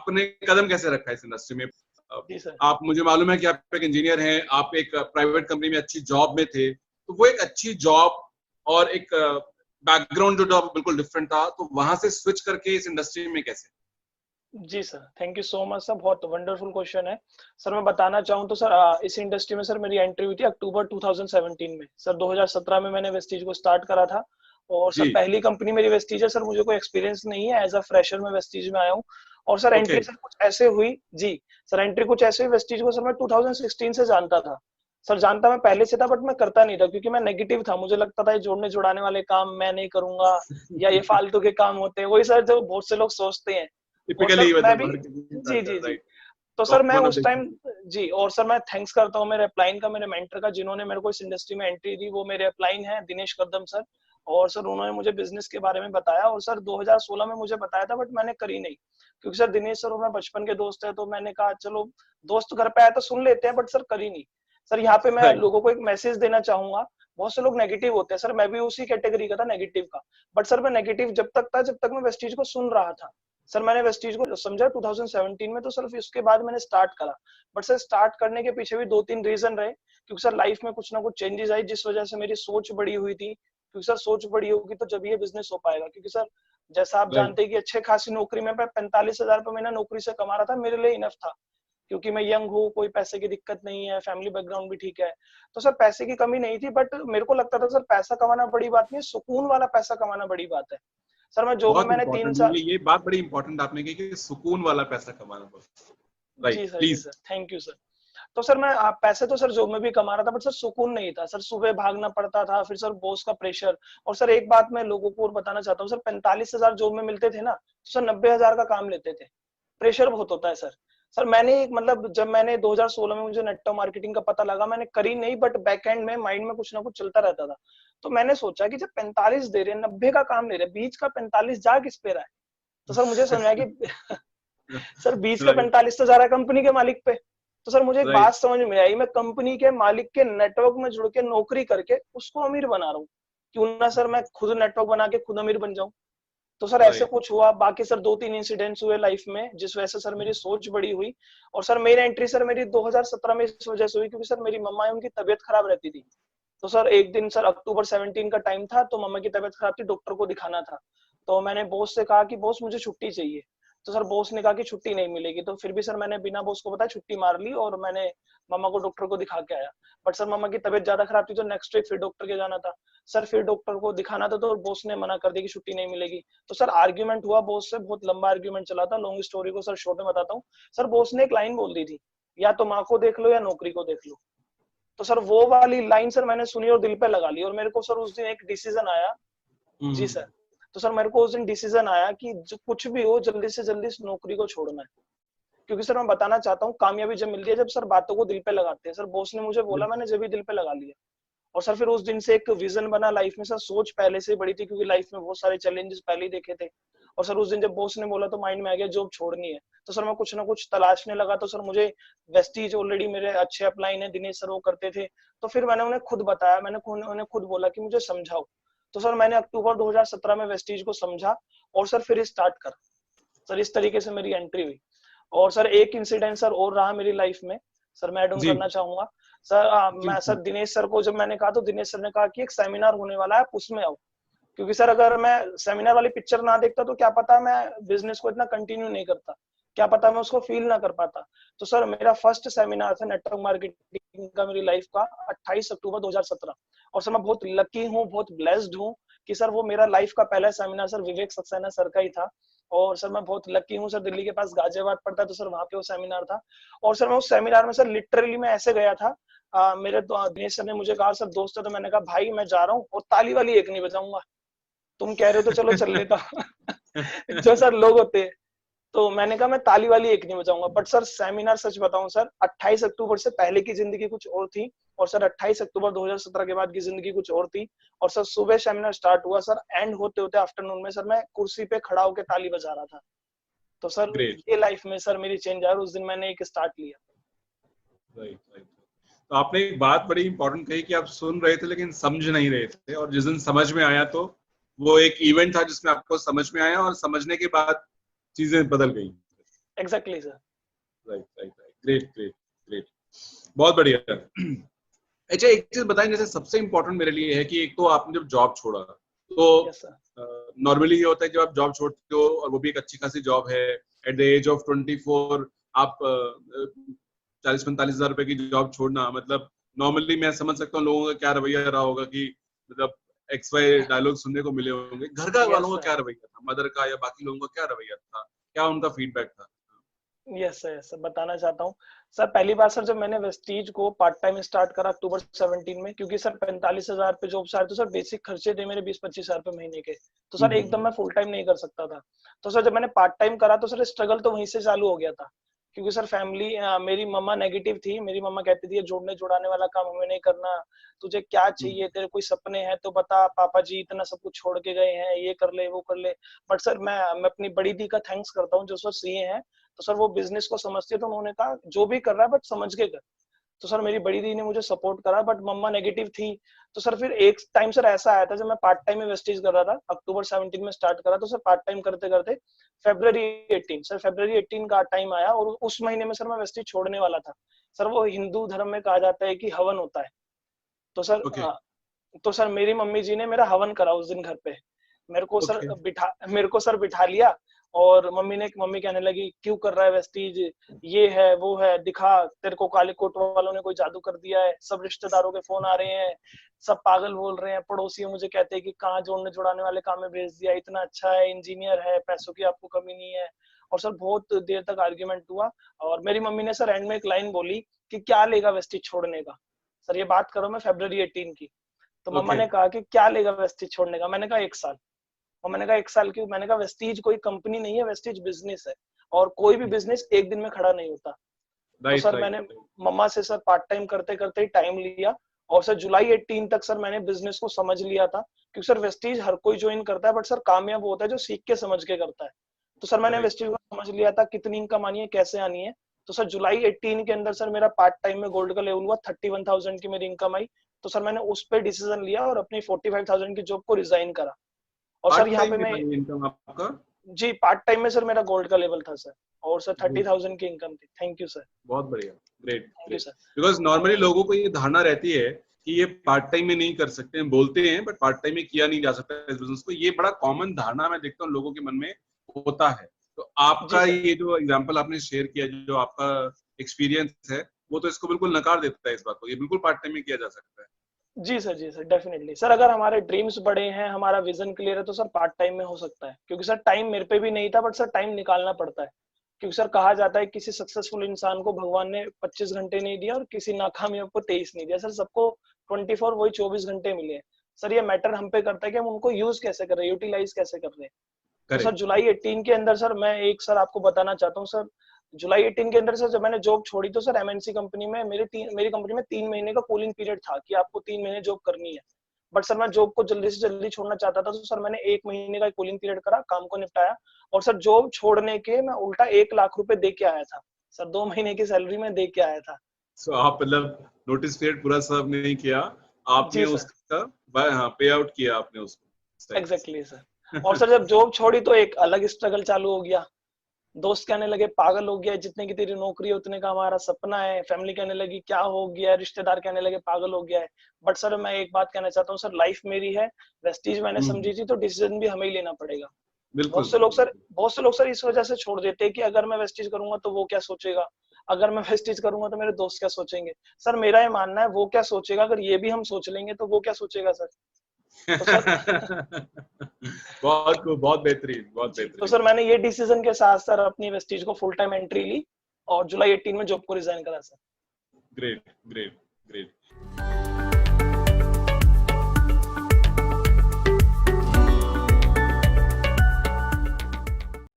आपने कदम कैसे रखा इस इंडस्ट्री में? जी सर। आप, मुझे मालूम है कि आप एक इंजीनियर हैं, आप एक प्राइवेट कंपनी में अच्छी जॉब में थे, तो वो एक अच्छी जॉब और एक बैकग्राउंड जो जॉब बिल्कुल डिफरेंट था, तो वहां से स्विच करके इस इंडस्ट्री में कैसे? जी sir, thank you so much sir, बहुत वंडरफुल क्वेश्चन है सर। मैं बताना चाहूँ तो सर इस इंडस्ट्री में सर मेरी एंट्री हुई थी अक्टूबर 2017 में सर। 2017 में मैंने वेस्टीज को स्टार्ट करा था और सर जी। पहली कंपनी मेरी वेस्टीज है सर। मुझे कोई एक्सपीरियंस नहीं है, एज अ फ्रेशर मैं वेस्टीज में आया हूँ। और सर ओके। एंट्री सर कुछ ऐसे हुई जी सर, एंट्री कुछ ऐसे हुई वेस्टीज को सर। मैं 2016 से जानता था सर, जानता मैं पहले से था, बट मैं करता नहीं था क्योंकि मैं नेगेटिव था। मुझे लगता था ये जोड़ने जुड़ाने वाले काम मैं नहीं करूंगा, या ये फालतू के काम होते हैं, वही सर जो बहुत से लोग सोचते हैं। और सर टिपिकली मैं मतलब भी मार्केटिंग जी जी जी, राइट, तो सर मैं कॉमन उस टाइम ऑब्जेक्शन। जी, और सर मैं थैंक्स करता हूँ मेरे अपलाइन का, मेरे मेंटर का, जिन्होंने मेरे को इस इंडस्ट्री में एंट्री दी। वो मेरे अपलाइन है दिनेश कदम सर। और सर उन्होंने मुझे बिजनेस के बारे में बताया, और सर 2016 में मुझे बताया था, बट मैंने करी नहीं क्योंकि सर दिनेश सर और मैं बचपन के दोस्त है। तो मैंने कहा चलो दोस्त घर पे आया तो सुन लेते हैं, बट सर करी नहीं। सर यहाँ पे मैं राइट। लोगों को एक मैसेज देना चाहूंगा। बहुत से लोग नेगेटिव होते हैं सर, मैं भी उसी कैटेगरी का था, नेगेटिव का। बट सर मैं नेगेटिव जब तक था जब तक मैं वेस्टीज को सुन रहा था। सर मैंने वेस्टीज को समझा 2017 में, तो सर उसके बाद मैंने स्टार्ट करा। बट सर स्टार्ट करने के पीछे भी 2-3 रीजन रहे, क्योंकि सर लाइफ में कुछ ना कुछ चेंजेस आई जिस वजह से मेरी सोच बड़ी हुई थी। क्योंकि सर सोच बड़ी होगी तो जब ये बिजनेस हो पाएगा। क्योंकि सर जैसा आप राइट। जानते हैं कि अच्छे खासी नौकरी में 45,000 रुपये महीना नौकरी से कमा रहा था, मेरे लिए इनफ था। क्योंकि मैं यंग हूँ, कोई पैसे की दिक्कत नहीं है, फैमिली बैकग्राउंड भी ठीक है। तो सर पैसे की कमी नहीं थी, बट मेरे को लगता था सर पैसा कमाना बड़ी बात नहीं है, सुकून वाला पैसा कमाना बड़ी बात है। सर मैं जॉब में बहुत मैंने 3 इंपॉर्टेंट, साल ये बात बड़ी इंपॉर्टेंट आपने की कि सुकून वाला पैसा कमाना पड़ता। राइट, जी सर, जी please. Sir, thank you sir. तो सर मैं पैसे तो सर जॉब में भी कमा रहा था, बट सर सुकून नहीं था सर। सुबह भागना पड़ता था, फिर सर बॉस का प्रेशर। और सर एक बात मैं लोगों को और बताना चाहता हूँ सर, 45,000 जॉब में मिलते थे ना, तो सर 90,000 का काम लेते थे। प्रेशर बहुत होता है सर। सर मैंने एक मतलब जब मैंने 2016 में मुझे नेटवर्क मार्केटिंग का पता लगा, मैंने करी नहीं, बट बैक एंड में माइंड में कुछ ना कुछ चलता रहता था। तो मैंने सोचा कि जब 45 दे रहे हैं, 90 का काम ले रहे हैं, बीच का 45 जा किस पे रहा है। तो सर मुझे समझ आया कि सर 20 का राइट। 45 तो जा रहा है कंपनी के मालिक पे। तो सर मुझे एक बात राइट। समझ में आई, मैं कंपनी के मालिक के नेटवर्क में जुड़ के नौकरी करके उसको अमीर बना रहा हूँ। क्यों ना सर मैं खुद नेटवर्क बना के खुद अमीर बन जाऊं। तो सर ऐसे राइट। कुछ हुआ। बाकी सर 2-3 इंसिडेंट्स हुए लाइफ में जिस वजह से सर मेरी सोच बड़ी हुई। और सर मेरी एंट्री सर मेरी 2017 में इस वजह से हुई क्योंकि सर मेरी मम्मा है, उनकी तबीयत खराब रहती थी। तो सर एक दिन सर अक्टूबर 17 का टाइम था, तो मम्मा की तबीयत खराब थी, डॉक्टर को दिखाना था। तो मैंने बॉस से कहा कि बॉस मुझे छुट्टी चाहिए। तो सर बॉस ने कहा कि छुट्टी नहीं मिलेगी। तो फिर भी सर मैंने बिना बॉस को बताया छुट्टी मार ली और मैंने मम्मा को डॉक्टर को दिखा के आया। बट सर मम्मा की तबीयत ज्यादा खराब थी, तो नेक्स्ट वीक फिर डॉक्टर के जाना था। सर फिर डॉक्टर को दिखाना था, तो बॉस ने मना कर दिया कि छुट्टी नहीं मिलेगी। तो सर आर्ग्यूमेंट हुआ बॉस से, बहुत लंबा आर्ग्यूमेंट चला था। लॉन्ग स्टोरी को सर शॉर्ट में बताता हूँ। सर बॉस ने एक लाइन बोल दी थी, या तो माँ को देख लो या नौकरी को देख लो। तो सर वो वाली लाइन सर मैंने सुनी और दिल पे लगा ली। और मेरे को सर उस दिन एक डिसीजन आया। जी सर। तो सर मेरे को उस दिन डिसीजन आया कि जो कुछ भी हो जल्दी से जल्दी इस नौकरी को छोड़ना है। क्योंकि सर मैं बताना चाहता हूँ, कामयाबी जब मिलती है जब सर बातों को दिल पे लगाते हैं। सर बॉस ने मुझे बोला, मैंने जब भी दिल पे लगा लिया। और सर फिर उस दिन से एक विजन बना लाइफ में। सर सोच पहले से बड़ी थी क्योंकि लाइफ में बहुत सारे चैलेंजेस पहले ही देखे थे। और सर उस दिन जब बॉस ने बोला तो माइंड में आ गया जॉब छोड़नी है। तो सर मैं कुछ ना कुछ तलाशने लगा। तो सर मुझे वेस्टीज ऑलरेडी मेरे अच्छे अपलाइन है, दिनेश सर वो करते थे। तो फिर मैंने उन्हें खुद बताया, मैंने उन्हें खुद बोला कि मुझे समझाओ। तो सर मैंने अक्टूबर 2017 में वेस्टीज को समझा और सर फिर स्टार्ट कर। सर इस तरीके से मेरी एंट्री हुई। और सर एक इंसिडेंट सर और रहा मेरी लाइफ में, सर मैं ऐड ऑन जी। करना चाहूंगा। सर जी। मैं सर दिनेश सर को जब मैंने कहा तो दिनेश सर ने कहा कि एक सेमिनार होने वाला है, आप उसमें आओ। क्योंकि सर अगर मैं सेमिनार वाली पिक्चर ना देखता तो क्या पता मैं बिजनेस को इतना कंटिन्यू नहीं करता, क्या पता मैं उसको फील ना कर पाता। तो सर मेरा फर्स्ट सेमिनार था नेटवर्क मार्केटिंग का मेरी लाइफ का, 28 अक्टूबर 2017। और सर मैं बहुत लकी हूँ, बहुत ब्लेस्ड हूँ कि सर वो मेरा लाइफ का पहला सेमिनार सर विवेक सक्सेना सर का ही था। और सर मैं बहुत लकी हूँ सर, दिल्ली के पास गाजियाबाद पड़ता है, तो सर वहां पे वो सेमिनार था। और सर मैं उस सेमिनार में सर लिटरली मैं ऐसे गया था, मेरे दिनेश सर ने मुझे कहा सर दोस्त है, तो मैंने कहा भाई मैं जा रहा हूँ और ताली वाली एक नहीं बजाऊंगा, तुम कह रहे हो तो चलो चल लेता जो सर लोग होते हैं। तो मैंने कहा मैं ताली वाली एक नहीं बजाऊंगा। बट सर सेमिनार सच बताऊं सर, 28 अक्टूबर से पहले की जिंदगी कुछ और थी, और सर 28 अक्टूबर 2017 के बाद की जिंदगी कुछ और थी। और सर सुबह सेमिनार स्टार्ट हुआ सर, एंड होते होते आफ्टरनून में सर मैं कुर्सी पे खड़ा होकर ताली बजा रहा था। तो सर ग्रेट। ये लाइफ में सर मेरी चेंज आया और उस दिन मैंने एक स्टार्ट लिया। राइट। राइट। तो आपने एक बात बड़ी इंपॉर्टेंट कही कि आप सुन रहे थे लेकिन समझ नहीं रहे थे, और जिस दिन समझ में आया तो वो एक इवेंट था जिसमें आपको समझ में आया और समझने के बाद चीजें बदल गई। Exactly sir. Right right right, great great great, बहुत बढ़िया। अच्छा एक चीज बताएं, जैसे सबसे इम्पोर्टेंट मेरे लिए है कि एक तो आपने जब जॉब छोड़ा तो यस सर। नॉर्मली ये होता है जब आप जॉब छोड़ते हो और वो भी एक अच्छी खासी जॉब है, एट द एज ऑफ 24 आप 40-45 हजार रुपए की जॉब छोड़ना, मतलब नॉर्मली मैं समझ सकता हूँ लोगों का क्या रवैया रहा होगा कि मतलब एक्स वाई डायलॉग सुनने को मिले होंगे। घर का वालों यस का सर। क्या रवैया था, मदर का या बाकी लोगों का क्या रवैया था, क्या उनका फीडबैक था? यस सर, यस सर, बताना चाहता हूँ। सर पहली बार सर जब मैंने वेस्टीज को पार्ट टाइम स्टार्ट करा अक्टूबर 17 में, क्योंकि सर 45,000 पे जॉब से आए तो सर बेसिक खर्चे थे मेरे 20-25 हजार रुपए महीने के, तो सर एकदम मैं फुल टाइम नहीं कर सकता था। तो सर जब मैंने पार्ट टाइम करा तो सर स्ट्रगल तो वहीं से चालू हो गया था, क्योंकि सर फैमिली, मेरी मम्मा नेगेटिव थी। मेरी मम्मा कहती थी ये जोड़ने जुड़ाने वाला काम हमें नहीं करना, तुझे क्या चाहिए, तेरे कोई सपने हैं तो बता, पापा जी इतना सब कुछ छोड़ के गए हैं, ये कर ले वो कर ले। बट सर मैं अपनी बड़ी दी का थैंक्स करता हूँ जो सर सीए हैं, तो सर वो बिजनेस को समझती है, तो उन्होंने कहा जो भी कर रहा है बट समझ के कर। तो सर मेरी बड़ी दी ने मुझे सपोर्ट करा, बट मम्मा नेगेटिव थी। तो सर फिर एक टाइम सर ऐसा आया था जब मैं पार्ट टाइम में वेस्टीज कर रहा था, अक्टूबर 17 में स्टार्ट करा, तो सर पार्ट टाइम करते करते फेब्रवरी 18 सर फेब्रवरी 18 का टाइम आया, और उस महीने में सर मैं वेस्टीज छोड़ने वाला था। सर वो हिंदू धर्म में कहा जाता है कि हवन होता है, तो सर ओके तो सर मेरी मम्मी जी ने मेरा हवन करा उस दिन घर पे। ओके मेरे को सर बिठा लिया, और मम्मी कहने लगी क्यों कर रहा है वेस्टीज, ये है वो है, दिखा तेरे को काले कोट वालों ने कोई जादू कर दिया है, सब रिश्तेदारों के फोन आ रहे हैं, सब पागल बोल रहे हैं, पड़ोसी मुझे कहते हैं कि कहाँ जोड़ने जुड़ाने वाले काम में भेज दिया, इतना अच्छा है, इंजीनियर है, पैसों की आपको कमी नहीं है। और सर बहुत देर तक आर्ग्यूमेंट हुआ, और मेरी मम्मी ने सर एंड में एक लाइन बोली कि क्या लेगा वेस्टीज छोड़ने का। सर ये बात करो मैं फेब्रवरी 18 की। तो मम्मा ओके ने कहा कि क्या लेगा वेस्टीज छोड़ने का, मैंने कहा 1 साल। और मैंने कहा 1 साल क्यों, मैंने कहा वेस्टीज कोई कंपनी नहीं है, वेस्टीज बिजनेस है, और कोई भी बिजनेस एक दिन में खड़ा नहीं होता। तो राइट सर राइट मैंने मम्मा से सर पार्ट टाइम करते करते ही टाइम लिया, और सर जुलाई 18 तक सर मैंने बिजनेस को समझ लिया था, क्योंकि सर वेस्टीज हर कोई ज्वाइन करता है, बट सर कामयाब वो होता है जो सीख के समझ के करता है। तो सर मैंने राइट वेस्टीज को समझ लिया था कितनी इनकम आनी है, कैसे आनी है। तो सर जुलाई 18 के अंदर सर मेरा पार्ट टाइम में गोल्ड का लेवल हुआ, 31,000 की मेरी इनकम आई। तो सर मैंने उस पर डिसीजन लिया और अपनी 45,000 की जॉब को रिजाइन करा। और सर पार्ट यहाँ टाइम पे मैं, कितना इनकम आपका? जी पार्ट टाइम में सर मेरा गोल्ड का लेवल था सर, और सर गुड, 30,000 की इनकम थी। Thank you sir. बहुत बढ़िया, great thank you great. Sir. Because normally लोगों को ये धारणा रहती है कि ये पार्ट टाइम में नहीं कर सकते हैं, बोलते हैं बट पार्ट टाइम में किया नहीं जा सकता इस बिजनेस को, ये बड़ा कॉमन धारणा मैं देखता हूँ लोगों के मन में होता है। तो जी आपका सर। ये जो एग्जाम्पल आपने शेयर किया, जो आपका एक्सपीरियंस है, वो तो इसको बिल्कुल नकार देता है इस बात को, ये बिल्कुल पार्ट टाइम में किया जा सकता है। जी सर डेफिनेटली सर, अगर हमारे ड्रीम्स बड़े हैं, हमारा विजन क्लियर है, तो सर पार्ट टाइम में हो सकता है, क्योंकि सर टाइम मेरे पे भी नहीं था, बट सर टाइम निकालना पड़ता है। क्योंकि सर कहा जाता है किसी सक्सेसफुल इंसान को भगवान ने 25 घंटे नहीं दिया, और किसी नाकामयाब को 23 नहीं दिया, सर सबको 24 वही 24 घंटे मिले हैं। सर ये मैटर हम पे करता है कि हम उनको यूज कैसे कर रहे हैं, यूटिलाइज कैसे कर रहे हैं। तो सर करेक्ट। जुलाई 18 के अंदर सर मैं एक सर आपको बताना चाहता हूँ सर, जुलाई 18 के अंदर सर जब मैंने जॉब छोड़ी, तो सर एमएनसी कंपनी में मेरी कंपनी में 3 महीने का कूलिंग पीरियड था कि आपको 3 महीने जॉब करनी है। बट सर मैं जॉब को जल्दी से जल्दी छोड़ना चाहता था, तो सर मैंने 1 महीने का कूलिंग पीरियड करा, काम को निपटाया, और सर जॉब छोड़ने के मैं उल्टा 1 लाख रुपए दे के आया था। सर 2 महीने की सैलरी में दे के आया था। सो आप मतलब नोटिस पीरियड पूरा सर्व नहीं किया, आपने जी सर। उसका पे आउट किया आपने उसको टाइम एग्जैक्टली सर। और सर जब जॉब छोड़ी तो एक अलग स्ट्रगल चालू हो गया। दोस्त कहने लगे पागल हो गया है, जितने की तेरी नौकरी है उतने का हमारा सपना है, फैमिली कहने लगी क्या हो गया है, रिश्तेदार कहने लगे पागल हो गया है। बट सर मैं एक बात कहना चाहता हूँ सर, लाइफ मेरी है, वेस्टीज मैंने समझी थी, तो डिसीजन भी हमें ही लेना पड़ेगा। बिल्कुल बिल्कुल। बहुत से लोग सर इस वजह से छोड़ देते हैं कि अगर मैं वेस्टीज करूंगा तो वो क्या सोचेगा, अगर मैं वेस्टीज करूंगा तो मेरे दोस्त क्या सोचेंगे। सर मेरा ये मानना है वो क्या सोचेगा, अगर ये भी हम सोच लेंगे तो वो क्या सोचेगा सर। तो सर बहुत खूब, बहुत बेहतरीन, बहुत जी, तो बेहतरीन। सर मैंने ये डिसीजन के साथ सर अपनी वेस्टीज को फुल टाइम एंट्री ली, और जुलाई 18 में जॉब को रिजाइन करा सर। Great great great.